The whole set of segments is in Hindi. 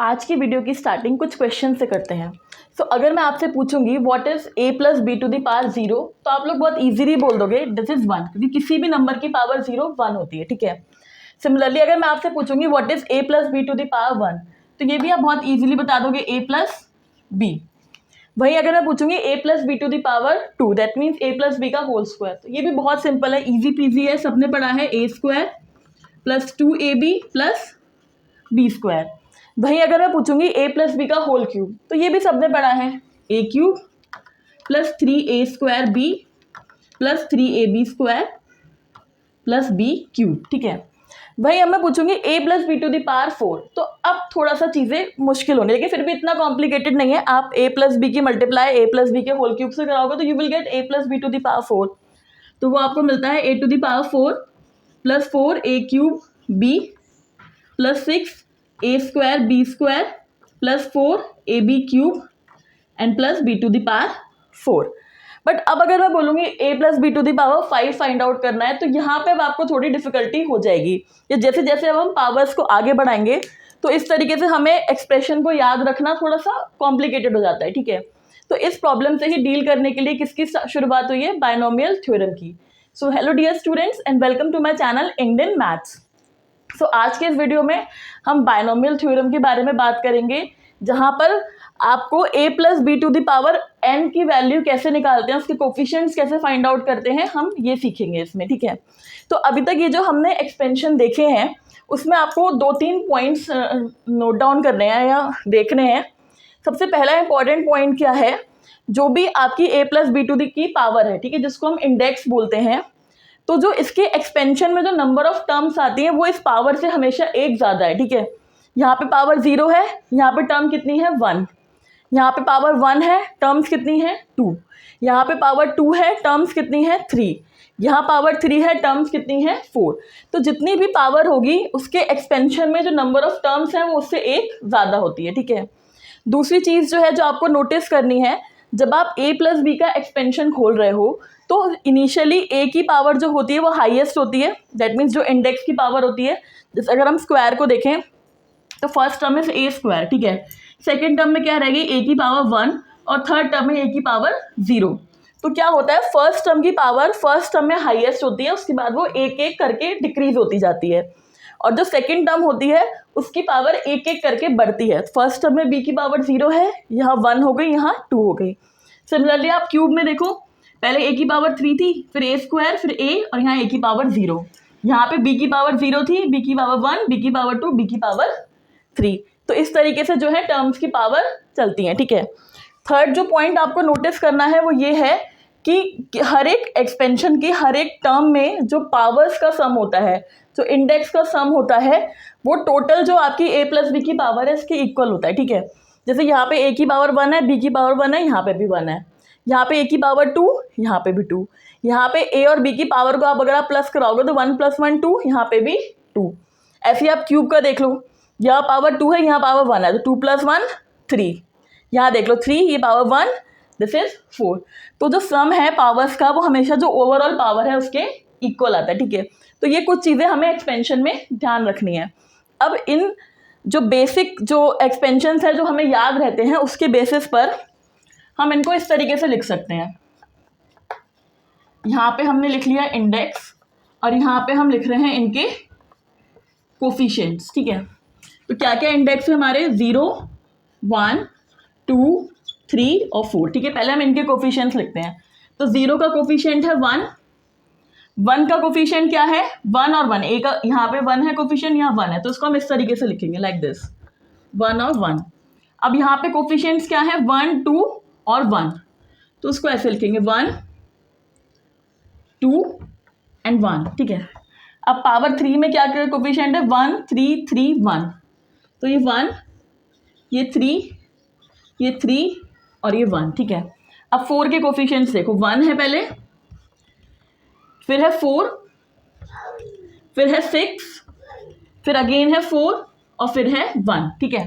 आज की वीडियो की स्टार्टिंग कुछ क्वेश्चन से करते हैं। अगर मैं आपसे पूछूंगी what is a plus B to the power 0, तो आप लोग बहुत इजीली बोल दोगे दिस इज 1, क्योंकि किसी भी नंबर की पावर 0 1 होती है। ठीक है। सिमिलरली अगर मैं आपसे पूछूंगी what is a plus B to the power 1, तो ये भी आप बहुत इजीली बता दोगे a प्लस बी। वहीं अगर मैं पूछूंगी a plus B to the power 2, that means a plus b का होल स्क्वायर, तो ये भी बहुत सिंपल है, इजी पीजी है, सबने पढ़ा है a square plus 2ab plus b square. वहीं अगर मैं पूछूंगी a प्लस बी का होल क्यूब, तो ये भी सबने पढ़ा है a cube plus 3a square b plus 3ab square plus b cube. ठीक है। वहीं अब मैं पूछूंगी a plus B to the power 4, तो अब थोड़ा सा चीज़ें मुश्किल होने, लेकिन फिर भी इतना कॉम्प्लिकेटेड नहीं है। आप a प्लस बी की मल्टीप्लाई a प्लस बी के होल क्यूब से कराओगे तो you will get a plus B to the power 4, तो वो आपको मिलता है a to the power 4 plus 4a cube b plus 6 a square b square plus 4ab cube and plus b to the power 4। But अब अगर मैं बोलूँगी a plus B to the power 5 find out करना है, तो यहाँ पे अब आपको थोड़ी डिफिकल्टी हो जाएगी। या जैसे जैसे अब हम पावर्स को आगे बढ़ाएंगे तो इस तरीके से हमें एक्सप्रेशन को याद रखना थोड़ा सा कॉम्प्लिकेटेड हो जाता है। ठीक है। तो इस प्रॉब्लम से ही डील करने के लिए किसकी शुरुआत हुई है? बायनोमियल थ्योरम की। So hello dear students and welcome to my channel Indian Maths. आज के इस वीडियो में हम बायनोमियल थ्योरम के बारे में बात करेंगे, जहां पर आपको a plus B to the power n की वैल्यू कैसे निकालते हैं, उसके कोफिशिएंट्स कैसे फाइंड आउट करते हैं, हम ये सीखेंगे इसमें। ठीक है। तो अभी तक ये जो हमने एक्सपेंशन देखे हैं उसमें आपको 2-3 पॉइंट्स नोट डाउन करने हैं या देखने हैं। सबसे पहला इंपॉर्टेंट पॉइंट क्या है, जो भी आपकी a plus B to the की पावर है, ठीक है, जिसको हम इंडेक्स बोलते हैं, तो जो इसके एक्सपेंशन में जो नंबर ऑफ टर्म्स आती है वो इस पावर से हमेशा एक ज़्यादा है। ठीक है। यहाँ पे पावर 0 है, यहाँ पे टर्म कितनी है 1, यहाँ पे पावर 1 है, टर्म्स कितनी है 2, यहाँ पे पावर 2 है, टर्म्स कितनी है 3, यहाँ पावर 3 है, टर्म्स कितनी है 4। तो जितनी भी पावर होगी उसके एक्सपेंशन में जो नंबर ऑफ टर्म्स हैं वो उससे एक ज़्यादा होती है। ठीक है। दूसरी चीज़ जो है जो आपको नोटिस करनी है, जब आप a प्लस बी का एक्सपेंशन खोल रहे हो तो इनिशियली a की पावर जो होती है वो हाईएस्ट होती है, दैट मीन्स जो इंडेक्स की पावर होती है। जैसे अगर हम स्क्वायर को देखें तो first term is a square, ठीक है, सेकेंड टर्म में क्या रहेगी a की पावर 1 और थर्ड टर्म में a की पावर 0। तो क्या होता है, फर्स्ट टर्म की पावर फर्स्ट टर्म में हाईएस्ट होती है, उसके बाद वो एक एक करके डिक्रीज होती जाती है, और जो सेकेंड टर्म होती है उसकी पावर एक एक करके बढ़ती है। फर्स्ट टर्म में b की पावर 0 है, यहाँ 1 हो गई, यहाँ 2 हो गई। सिमिलरली आप क्यूब में देखो, पहले a की पावर 3 थी, फिर a स्क्वायर, फिर a, और यहाँ a की पावर 0, यहाँ पे b की पावर 0 थी, b की पावर 1, b की पावर 2, b की पावर 3। तो इस तरीके से जो है टर्म्स की पावर चलती है। ठीक है। थर्ड जो पॉइंट आपको नोटिस करना है वो ये है कि हर एक एक्सपेंशन की हर एक टर्म में जो पावर्स का सम होता है, जो इंडेक्स का सम होता है, वो टोटल जो आपकी a प्लस बी की पावर है इसके इक्वल होता है। ठीक है। जैसे यहाँ पे a की पावर 1 है, b की पावर 1 है, यहाँ पे भी 1 है, यहाँ पे a की पावर 2, यहाँ पे भी 2, यहाँ पे a और b की पावर को आप अगर आप प्लस कराओगे तो 1 + 1 2, यहाँ पे भी 2। ऐसे ही आप क्यूब का देख लो, यहाँ पावर 2 है, यहाँ पावर 1 है, तो 2 + 1 3, यहाँ देख लो 3, ये पावर 1, दिस इज 4। तो जो सम है पावर्स का वो हमेशा जो ओवरऑल पावर है उसके इक्वल आता है। ठीक है। तो ये कुछ चीज़ें हमें एक्सपेंशन में ध्यान रखनी है। अब इन जो बेसिक जो एक्सपेंशंस है जो हमें याद रहते हैं उसके बेसिस पर हम इनको इस तरीके से लिख सकते हैं। यहाँ पे हमने लिख लिया इंडेक्स और यहाँ पे हम लिख रहे हैं इनके कोफिशिएंट्स। ठीक है। तो क्या क्या इंडेक्स है हमारे? 0, 1, 2, 3 और 4। ठीक है। पहले हम इनके कोफिशिएंट्स लिखते हैं। तो 0 का कोफिशिएंट है 1, 1 का कोफिशिएंट क्या है 1 और 1, एक यहाँ पे 1 है कोफिशिएंट, यहाँ 1 है, तो इसको हम इस तरीके से लिखेंगे लाइक दिस, 1 और 1। अब यहाँ पे कोफिशिएंट्स क्या है 1, 2 और 1, तो उसको ऐसे लिखेंगे 1, 2 एंड 1। ठीक है। अब पावर 3 में क्या क्या कोफिशिएंट है 1, 3, 3, 1, तो ये 1, ये 3, ये 3 और ये 1। ठीक है। अब 4 के कोफिशिएंट्स देखो, 1 है पहले, फिर है 4, फिर है 6, फिर अगेन है 4 और फिर है 1। ठीक है।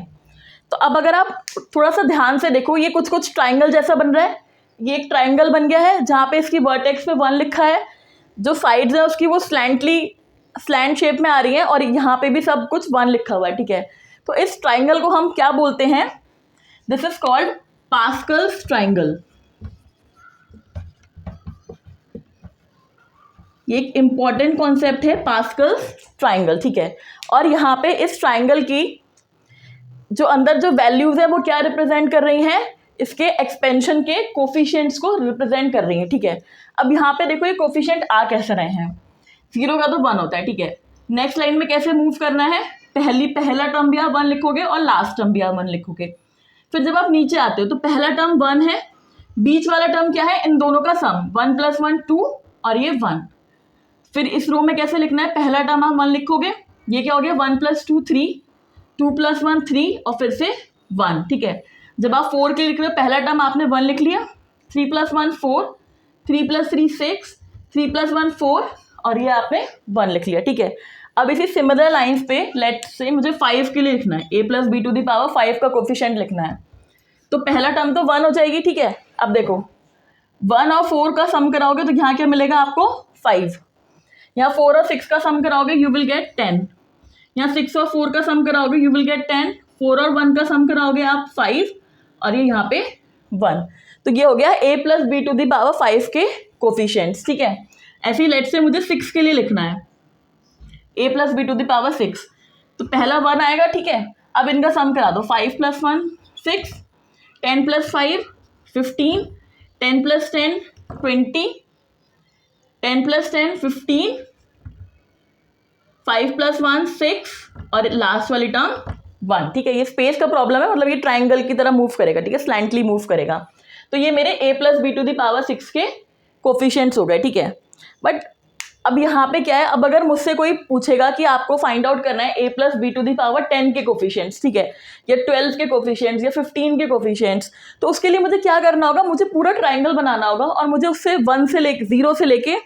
तो अब अगर आप थोड़ा सा ध्यान से देखो, ये कुछ कुछ ट्राइंगल जैसा बन रहा है, ये एक ट्राइंगल बन गया है जहाँ पे इसकी वर्टेक्स पे 1 लिखा है, जो साइड्स है उसकी वो स्लैंट शेप में आ रही है, और यहाँ पे भी सब कुछ 1 लिखा हुआ है। ठीक है। तो इस ट्राइंगल को हम क्या बोलते हैं? This is called Pascal's triangle. ये एक इंपॉर्टेंट कॉन्सेप्ट है, पास्कल्स ट्राइंगल, ठीक है। और यहाँ पे इस ट्राइंगल की जो अंदर जो वैल्यूज है वो क्या रिप्रेजेंट कर रही हैं? इसके एक्सपेंशन के कोफिशिएंट्स को रिप्रेजेंट कर रही है, ठीक है। अब यहाँ पे देखो ये कोफिशिएंट आ कैसे रहे हैं, 0 का तो 1 होता है, ठीक है। नेक्स्ट लाइन में कैसे मूव करना है? पहला टर्म भी आप 1 लिखोगे और लास्ट टर्म भी आप 1 लिखोगे। फिर जब आप नीचे आते हो तो पहला टर्म 1 है, बीच वाला टर्म क्या है? इन दोनों का सम, 1 + 1 2 और ये 1। फिर इस रो में कैसे लिखना है? पहला टर्म आप 1 लिखोगे, ये क्या हो गया? 1 + 2 3, 2 + 1 3 और फिर से 1, ठीक है। जब आप 4 के लिए लिख रहे हो, पहला टर्म आपने 1 लिख लिया, 3 + 1 4, 3 + 3 6, 3 + 1 4 और ये आपने 1 लिख लिया, ठीक है। अब इसी सिमिलर लाइंस पे लेट्स से मुझे 5 के लिए लिखना है, a + b⁵ 5 का कोफिशिएंट लिखना है। तो पहला टर्म तो 1 हो जाएगी, ठीक है। अब देखो 1 और 4 का सम कराओगे तो यहाँ क्या मिलेगा आपको? 5। यहाँ 4 और 6 का सम कराओगे यू विल गेट 10। यहाँ 6 और 4 का सम कराओगे यू विल गेट 10। 4 और 1 का सम कराओगे आप 5 और ये यहाँ पे 1। तो ये हो गया a + b⁵ 5 के कोफिशिएंट्स, ठीक है। ऐसे ही लेट्स से मुझे 6 के लिए लिखना है, a + b⁵ 6। तो पहला 1 आएगा, ठीक है। अब इनका सम करा दो, 5 + 1 6, 10 + 5 15, 10 + 10 20, 10 + 10 15, 5 + 1 6 और लास्ट वाली टर्म 1, ठीक है। ये स्पेस का प्रॉब्लम है, मतलब ये ट्राइंगल की तरह मूव करेगा, ठीक है, स्लैंटली मूव करेगा। तो ये मेरे a + b⁵ 6 के कोफिशिएंट्स हो गए, ठीक है। बट अब यहाँ पे क्या है, अब अगर मुझसे कोई पूछेगा कि आपको फाइंड आउट करना है a + b⁵ 10 के कोफिशिएंट्स, ठीक है, या 12 के कोफिशिएंट्स या 15 के कोफिशिएंट्स, तो उसके लिए मुझे क्या करना होगा? मुझे पूरा ट्राइंगल बनाना होगा और मुझे उससे 1 से लेके 0 से लेके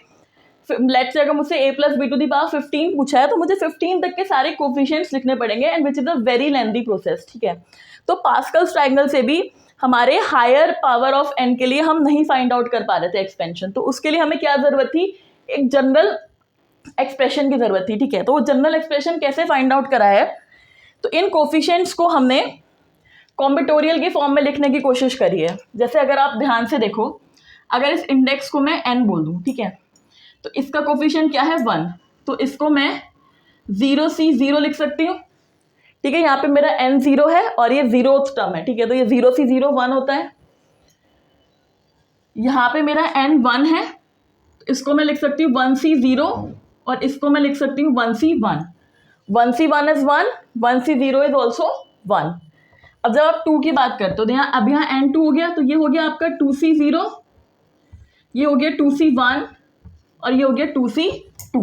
लेट्स से अगर मुझसे a + b⁵ 15 पूछा है तो मुझे 15 तक के सारे कोफिशिएंट्स लिखने पड़ेंगे and which is a very lengthy process, ठीक है। तो पास्कल्स ट्राइंगल से भी हमारे हायर पावर ऑफ n के लिए हम नहीं फाइंड आउट कर पा रहे थे एक्सपेंशन, तो उसके लिए हमें क्या जरूरत थी? एक जनरल एक्सप्रेशन की जरूरत थी, ठीक है। तो वो जनरल एक्सप्रेशन कैसे फाइंड आउट करा है? तो इन कोफिशिएंट्स को हमने कॉम्बिटोरियल के फॉर्म में लिखने की कोशिश करी है। जैसे अगर आप ध्यान से देखो, अगर इस इंडेक्स को मैं n बोल दूं, ठीक है, तो इसका कोफिशिएंट क्या है? 1। तो इसको मैं 0C0 लिख सकती हूँ, ठीक है। यहाँ पे मेरा n 0 है और ये 0th टर्म है, ठीक है। तो ये 0C0 1 होता है। यहाँ पे मेरा n 1 है, तो इसको मैं लिख सकती हूँ 1C0 और इसको मैं लिख सकती हूँ 1C1। 1C1 is 1, 1C0 is also 1। अब जब आप 2 की बात करते हो तो यहाँ अब यहाँ n2 हो गया, तो ये हो गया आपका 2C0, ये हो गया 2C1 और ये हो गया 2C2।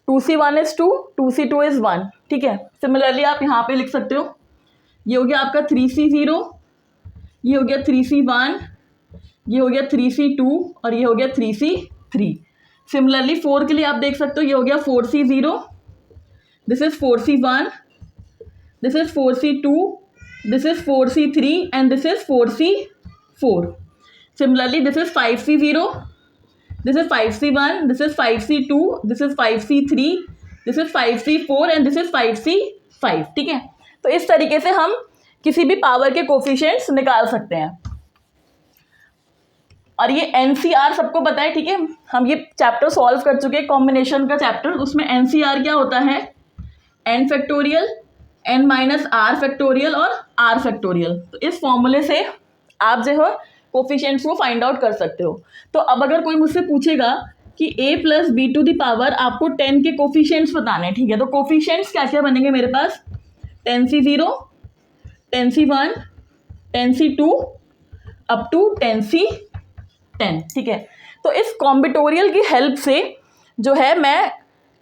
2C1 is 2, 2C2 is 1, ठीक है। सिमिलरली आप यहाँ पे लिख सकते हो, ये हो गया आपका 3C0, ये हो गया 3C1, ये हो गया 3C2 और ये हो गया 3C3। सिमिलरली 4 के लिए आप देख सकते हो, ये हो गया 4C0, this is 4C1, this is 4C2, this is 4C3 and this is 4C4। Similarly this is 5C0, this is 5C1, this is 5C2, this is 5C3, this is 5C4 and this is 5C5, ठीक है। तो इस तरीके से हम किसी भी पावर के कोफिशिएंट्स निकाल सकते हैं। और ये NCR सबको पता है, ठीक है। हम ये चैप्टर सॉल्व कर चुके हैं, कॉम्बिनेशन का चैप्टर। उसमें NCR क्या होता है? n factorial, n - r factorial और r फैक्टोरियल। तो इस फॉर्मूले से आप जो है कोफिशिएंट्स को फाइंड आउट कर सकते हो। तो अब अगर कोई मुझसे पूछेगा कि a + b⁵ आपको 10 के कोफिशिएंट्स बताने हैं, ठीक है, तो कोफिशिएंट्स क्या क्या बनेंगे मेरे पास? 10C0, 10C1, 10C2 up to 10C10, ठीक है। तो इस कॉम्बिटोरियल की हेल्प से जो है मैं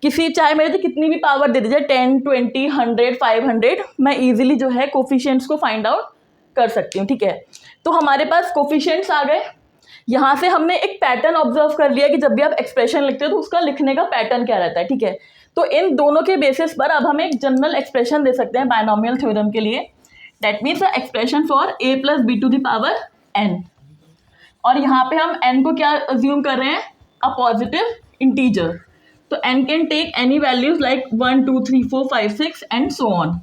किसी, चाहे मेरे को कितनी भी पावर दे दीजिए, 10 20 100 500, मैं इजीली जो है कोफिशिएंट्स को फाइंड आउट कर सकती हूँ, ठीक है। तो हमारे पास कोफिशिएंट्स आ गए। यहाँ से हमने एक पैटर्न ऑब्जर्व कर लिया कि जब भी आप एक्सप्रेशन लिखते हो तो उसका लिखने का पैटर्न क्या रहता है, ठीक है। तो इन दोनों के बेसिस पर अब हम एक जनरल एक्सप्रेशन दे सकते हैं बायनोमियल थ्योरम के लिए। That means the expression for a + b⁵n। और यहाँ पे हम n को क्या अज्यूम कर रहे हैं? A positive integer. तो n can take any values like 1 2 3 4 5 6 and so on.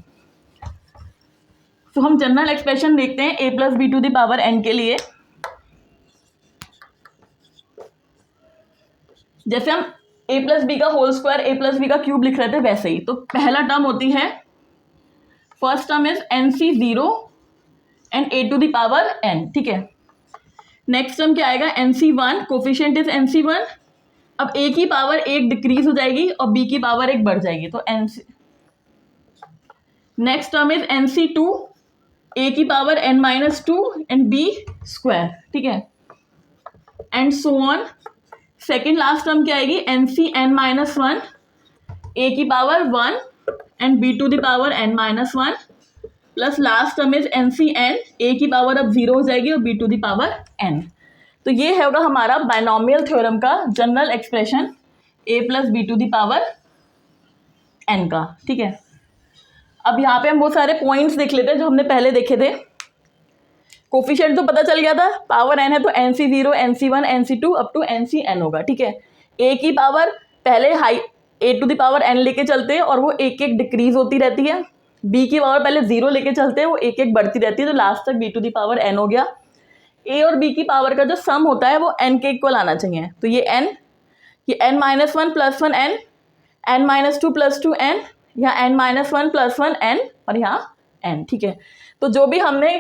तो हम जनरल एक्सप्रेशन देखते हैं a plus B to the power n के लिए। जैसे हम a प्लस बी का whole square a plus b का क्यूब लिख रहे थे वैसे ही। तो पहला टर्म होती है, first term is nc 0 and a to the power n, ठीक है। नेक्स्ट टर्म क्या आएगा, nc 1, कोफिशिएंट इज nc 1। अब a की पावर 1 डिक्रीज हो जाएगी और b की पावर 1 बढ़ जाएगी, तो nc। Next term is nc 2, a की power n minus 2 and b square, ठीक है, and so on. Second last term क्या आएगी, nc n माइनस 1, a की power 1 and b to the power n minus 1, plus last term is nc n, a की पावर अब 0 हो जाएगी और b to the power n। तो ये होगा हमारा बायनॉमियल थ्योरम का general expression a plus B to the power n का, ठीक है। अब यहाँ पे हम वो सारे पॉइंट्स देख लेते हैं जो हमने पहले देखे थे। कोफिशिएंट तो पता चल गया था, पावर n है तो nc 0, nc 1, nc 2 up to nc n होगा, ठीक है। a की पावर पहले high a to the power n लेके चलते हैं और वो एक एक डिक्रीज होती रहती है। b की पावर पहले 0 लेके चलते हैं, वो एक एक बढ़ती रहती है, तो लास्ट तक b to the power n हो गया। a और b की पावर का जो सम होता है वो n के इक्वल आना चाहिए। तो ये n, ये n minus 1 plus 1 n, n minus 2 plus 2 n, यहाँ n माइनस 1 प्लस 1 n और यहाँ n, ठीक है। तो जो भी हमने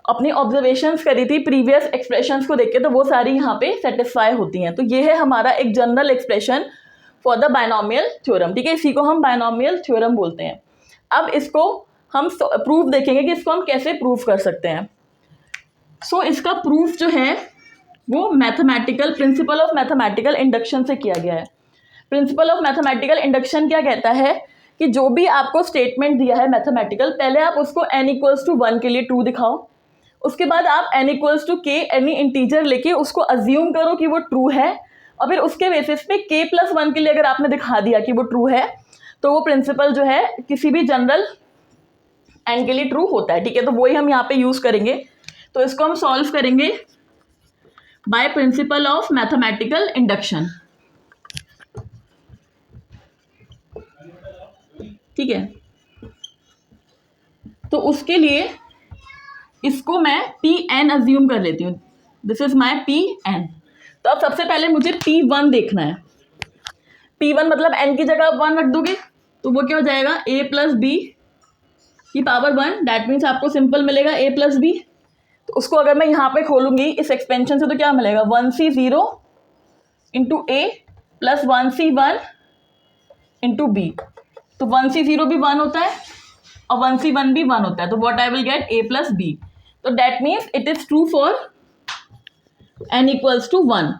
अपनी ऑब्जर्वेशंस करी थी प्रीवियस एक्सप्रेशंस को देख के, तो वो सारी यहाँ पे सेटिस्फाई होती हैं। तो ये है हमारा एक general expression for the binomial theorem, ठीक है। इसी को हम बायनॉमियल थ्योरम बोलते हैं। अब इसको हम प्रूफ देखेंगे कि इसको हम कैसे प्रूफ कर सकते हैं। सो इसका प्रूफ जो है वो mathematical principal of mathematical induction से किया गया है। प्रिंसिपल ऑफ मैथमेटिकल इंडक्शन क्या कहता है कि जो भी आपको स्टेटमेंट दिया है मैथमेटिकल, पहले आप उसको n इक्वल्स टू 1 के लिए ट्रू दिखाओ, उसके बाद आप n equals to k any integer लेके उसको अज्यूम करो कि वो ट्रू है, और फिर उसके बेसिस पे k प्लस 1 के लिए अगर आपने दिखा दिया कि वो ट्रू है, तो वो प्रिंसिपल जो है किसी भी जनरल n के लिए ट्रू होता है, ठीक है। तो वही हम यहाँ पे यूज करेंगे। तो इसको हम सॉल्व करेंगे by principle of mathematical induction, ठीक है। तो उसके लिए इसको मैं Pn अज्यूम कर लेती हूँ, दिस इज माई Pn। तो अब सबसे पहले मुझे P1 देखना है। P1 मतलब n की जगह आप 1 रख दोगे, तो वो क्या हो जाएगा, a प्लस बी की पावर 1, दैट मीन्स आपको सिंपल मिलेगा a प्लस बी। तो उसको अगर मैं यहाँ पे खोलूंगी इस एक्सपेंशन से, तो क्या मिलेगा, 1c 0 into a plus 1c 1 into b। तो 1c 0 भी 1 होता है और 1c 1 भी 1 होता है, तो what I will get, a plus b। तो that means it is true for n equals to 1,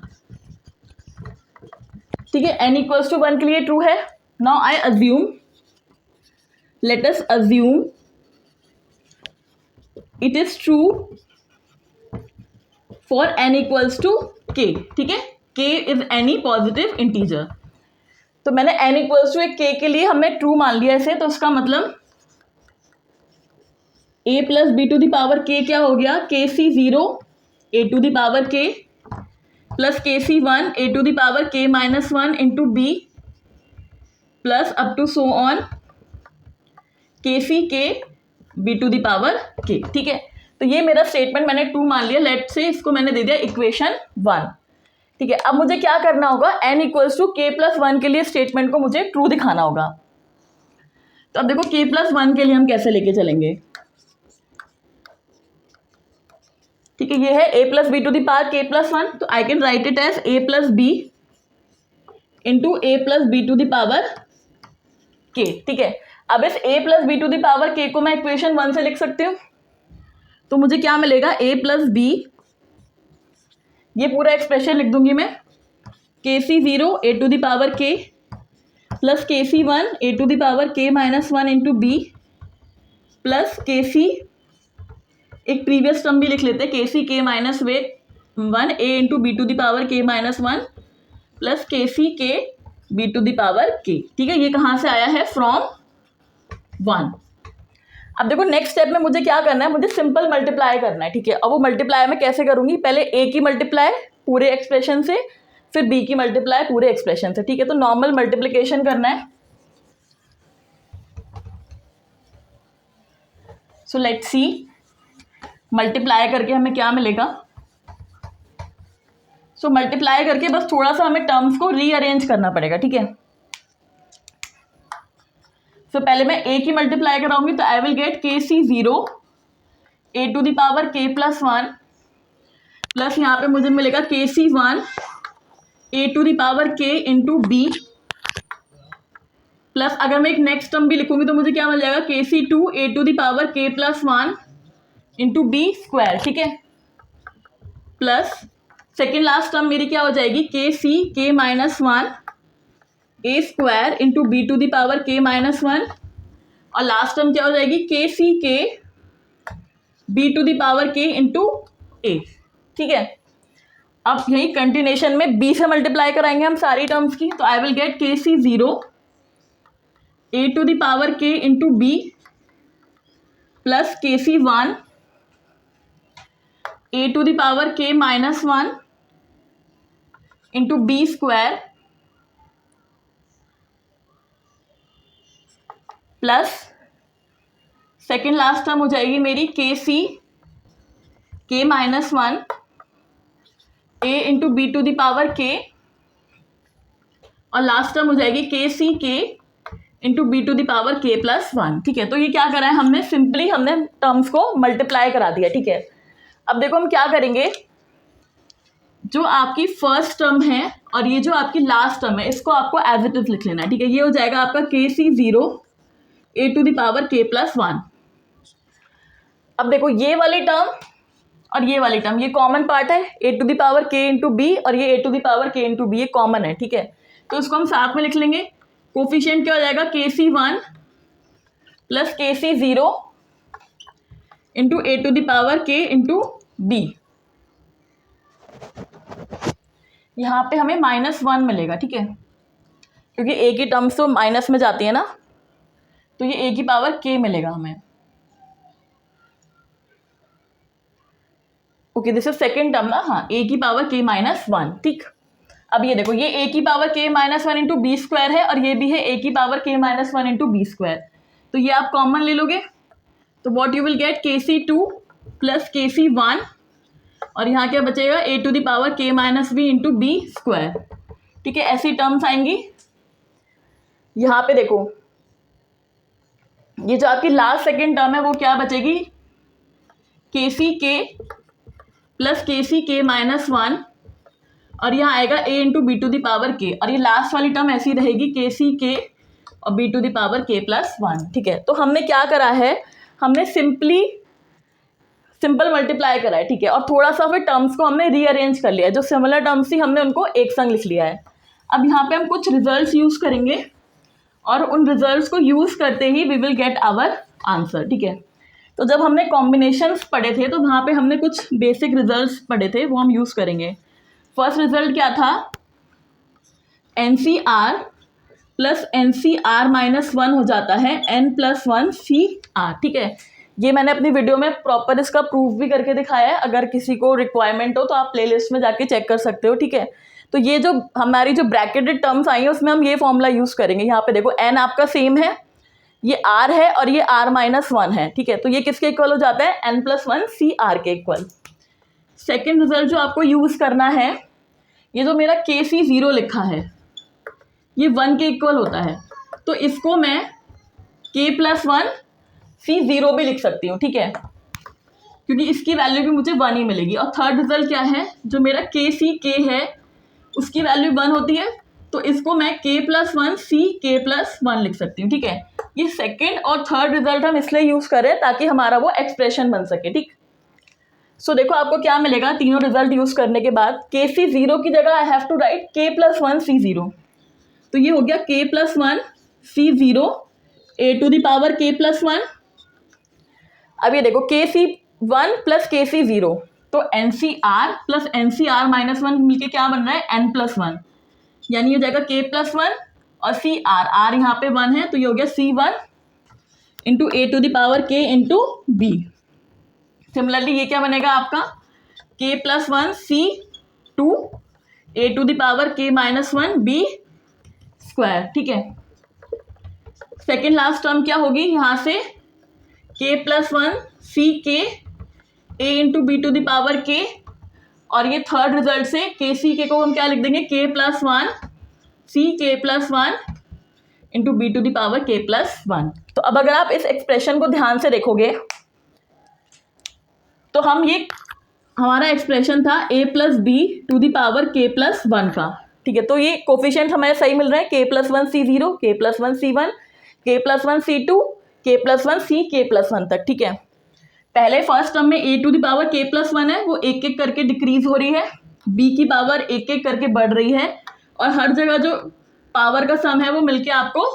ठीक है। n इक्वल्स टू 1 के लिए ट्रू है। Now I assume, let us assume it is true for n equals to k, ठीक है। k is any positive integer. तो मैंने n इक्वल्स टू एक k के लिए हमने ट्रू मान लिया इसे, तो उसका मतलब a plus B to the power k क्या हो गया, kc 0 a to the power k plus kc 1 a to the power k minus 1 into b plus up to so on kc k b to the power k, ठीक है। तो ये मेरा स्टेटमेंट मैंने ट्रू मान लिया। लेट से इसको मैंने दे दिया इक्वेशन 1, ठीक है। अब मुझे क्या करना होगा, n equals to k plus 1 के लिए स्टेटमेंट को मुझे ट्रू दिखाना होगा। तो अब देखो k प्लस 1 के लिए हम कैसे लेके चलेंगे, ठीक है। ये है a plus B to the power k plus 1, तो I can write it as a plus b into a plus B to the power k, ठीक है। अब इस a plus B to the power k को मैं इक्वेशन 1 से लिख सकती हूँ। तो मुझे क्या मिलेगा, a प्लस बी, ये पूरा एक्सप्रेशन लिख दूंगी मैं, kc 0 a to the power k plus kc 1 a to the power k minus 1 into B plus kc, एक प्रीवियस टर्म भी लिख लेते हैं, kc k minus 1 a into B to the power k minus 1 plus kc k b to the power k, ठीक है। ये कहाँ से आया है, फ्रॉम 1। अब देखो नेक्स्ट स्टेप में मुझे क्या करना है, मुझे सिंपल मल्टीप्लाई करना है, ठीक है। अब वो मल्टीप्लाई मैं कैसे करूंगी, पहले a की मल्टीप्लाई पूरे एक्सप्रेशन से, फिर b की मल्टीप्लाई पूरे एक्सप्रेशन से, ठीक है। तो नॉर्मल मल्टीप्लिकेशन करना है। सो लेट्स सी, मल्टीप्लाई करके हमें क्या मिलेगा। सो मल्टीप्लाई करके बस थोड़ा सा हमें टर्म्स को रीअरेंज करना पड़ेगा, ठीक है। सो पहले मैं ए की मल्टीप्लाई कराऊंगी तो आई will get K C 0 A to the power K plus 1 plus यहाँ पे मुझे मिलेगा के C 1 A to the power K into B plus अगर मैं एक नेक्स्ट टर्म भी लिखूंगी तो मुझे क्या मिल जाएगा के सी 2 ए to the power K plus 1 into B square, ठीक है। प्लस सेकेंड लास्ट टर्म मेरी क्या हो जाएगी K C K minus 1 A square into B to the power K minus 1 और लास्ट टर्म क्या हो जाएगी के सी के B to the power K into ए, ठीक है। अब यही कंटिन्यूशन में बी से मल्टीप्लाई कराएंगे हम सारी टर्म्स की, तो आई will get K C 0 A to the power K into B plus K C 1 A to the power K minus 1 into B square plus second last term हो जाएगी मेरी K C K minus 1 A into B to the power के और लास्ट टर्म हो जाएगी K C K into B to the power K plus 1, ठीक है। तो ये क्या करा है हमने, सिंपली हमने टर्म्स को मल्टीप्लाई करा दिया, ठीक है। अब देखो हम क्या करेंगे, जो आपकी फर्स्ट टर्म है और ये जो आपकी लास्ट टर्म है इसको आपको एज इट इज लिख लेना है, ठीक है। ये हो जाएगा आपका के C 0 A to the power K plus 1। अब देखो ये वाली टर्म और ये वाली टर्म ये कॉमन पार्ट है, ए to the power K into B और ये ए to the power K into B ये कॉमन है, ठीक है। तो इसको हम साथ में लिख लेंगे। कोफिशिएंट क्या हो जाएगा के C 1 plus K C 0 into A to the power K into B. यहाँ पे हमें -1 मिलेगा, ठीक है, क्योंकि ए की टर्म्स तो माइनस में जाती है ना, तो ये ए की पावर के मिलेगा हमें। Okay, this is second term ना, हाँ, ए की पावर के -1, ठीक। अब ये देखो ये ए की पावर के -1 इंटू बी स्क्वायर है और ये भी है ए की पावर के -1 इंटू बी स्क्वायर, तो ये आप कॉमन ले लोगे तो what you will get K C 2 plus K C 1 और यहाँ क्या बचेगा A to the power K minus B into B square, ठीक है। ऐसी टर्म्स आएंगी। यहाँ पे देखो ये जो आपकी लास्ट सेकेंड टर्म है वो क्या बचेगी, के C K plus K C के -1 और यहाँ आएगा A into B to the power के और ये लास्ट वाली टर्म ऐसी रहेगी के सी के और B to the power K plus 1, ठीक है। तो हमने क्या करा है, हमने सिंपल मल्टीप्लाई करा है, ठीक है, और थोड़ा सा फिर टर्म्स को हमने रीअरेंज कर लिया है, जो सिमिलर टर्म्स थी हमने उनको एक संग लिख लिया है। अब यहाँ पे हम कुछ रिजल्ट्स यूज़ करेंगे और उन रिजल्ट्स को यूज़ करते ही we will get our answer, ठीक है। तो जब हमने कॉम्बिनेशंस पढ़े थे तो वहाँ पे हमने कुछ बेसिक रिजल्ट्स पढ़े थे, वो हम यूज़ करेंगे। फर्स्ट रिजल्ट क्या था, NCR प्लस NCR -1 हो जाता है N+1 CR, ठीक है। ये मैंने अपनी वीडियो में प्रॉपर इसका प्रूफ भी करके दिखाया है, अगर किसी को रिक्वायरमेंट हो तो आप प्लेलिस्ट में जाके चेक कर सकते हो, ठीक है। तो ये जो हमारी जो ब्रैकेटेड टर्म्स आई हैं उसमें हम ये फॉर्मूला यूज़ करेंगे। यहाँ पे देखो N आपका सेम है, ये R है और ये R -1 है, ठीक है। तो ये किसके इक्वल हो जाता है, N+1 CR के इक्वल। सेकेंड रिजल्ट जो आपको यूज़ करना है, ये जो मेरा के सी 0 लिखा है ये 1 के इक्वल होता है, तो इसको मैं k+1 C0 भी लिख सकती हूँ, ठीक है, क्योंकि इसकी वैल्यू भी मुझे 1 ही मिलेगी। और थर्ड रिजल्ट क्या है, जो मेरा के सी के है उसकी वैल्यू 1 होती है, तो इसको मैं k+1 CK+1 लिख सकती हूँ, ठीक है। ये सेकेंड और थर्ड रिजल्ट हम इसलिए यूज़ करें ताकि हमारा वो एक्सप्रेशन बन सके, ठीक। सो देखो आपको क्या मिलेगा तीनों रिजल्ट यूज़ करने के बाद, के सी 0 की जगह I have to right k+1 C0, तो ये हो गया k+1 C0 A to the power k+1। अब ये देखो के सी 1 प्लस के सी 0, तो NCR प्लस NCR -1 मिलके क्या बन रहा है N+1, यानी ये हो जाएगा k+1 और CR, R यहाँ पे 1 है तो ये हो गया C1 into A to the power k into B. Similarly ये क्या बनेगा आपका k+1 C2 A to the power k -1 B square, ठीक है। सेकेंड लास्ट टर्म क्या होगी, यहाँ से k plus one C K a into B to the power k, और ये थर्ड रिजल्ट से के सी के को हम क्या लिख देंगे, k plus one C K plus one into B to the power k plus one. तो अब अगर आप इस एक्सप्रेशन को ध्यान से देखोगे तो हमारा एक्सप्रेशन था a plus B to the power k plus one का, ठीक है। तो ये कोफिशिएंट हमारे सही मिल रहे हैं, k plus one C zero, k plus one C one, k plus one C two, k plus one C k plus one तक, ठीक है। पहले फर्स्ट टर्म में a to the power k plus one है, वो एक एक करके डिक्रीज हो रही है, b की पावर एक एक करके बढ़ रही है, और हर जगह जो पावर का सम है वो मिलके आपको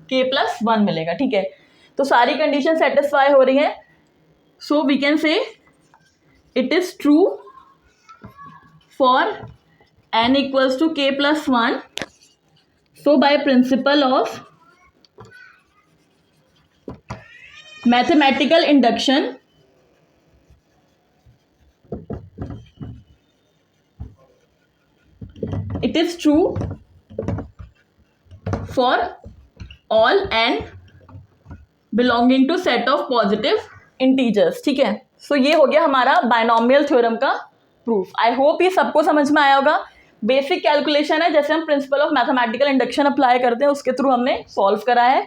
k प्लस वन मिलेगा, ठीक है। तो सारी कंडीशन सेटिस्फाई हो रही है, so we can say it is true for n equals to k plus 1. So by principle of mathematical induction, it is true for all n belonging to set of positive integers, ठीक है। सो ये हो गया हमारा बायनोमियल थ्योरम का प्रूफ। आई होप ये सबको समझ में आया होगा। बेसिक कैलकुलेशन है, जैसे हम principal of mathematical induction apply करते हैं उसके थ्रू हमने सॉल्व करा है।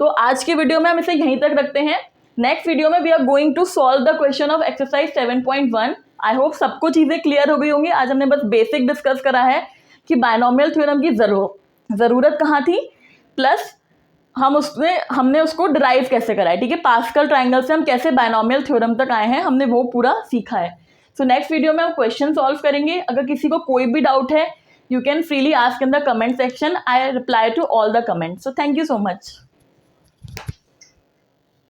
तो आज के वीडियो में हम इसे यहीं तक रखते हैं। नेक्स्ट वीडियो में we are going to solve the question of exercise 7.1। I hope सबको चीज़ें क्लियर हो गई होंगी। आज हमने बस बेसिक डिस्कस करा है कि बायनोमियल थ्योरम की ज़रूरत कहाँ थी, प्लस हमने उसको डिराइव कैसे करा है, ठीक है। पास्कल ट्रायंगल से हम कैसे बायनोमियल थ्योरम तक आए हैं, हमने वो पूरा सीखा है। सो नेक्स्ट वीडियो में हम क्वेश्चन सॉल्व करेंगे। अगर किसी को कोई भी डाउट है, you can freely ask in the comment section. I reply to all the comments. So thank you so much.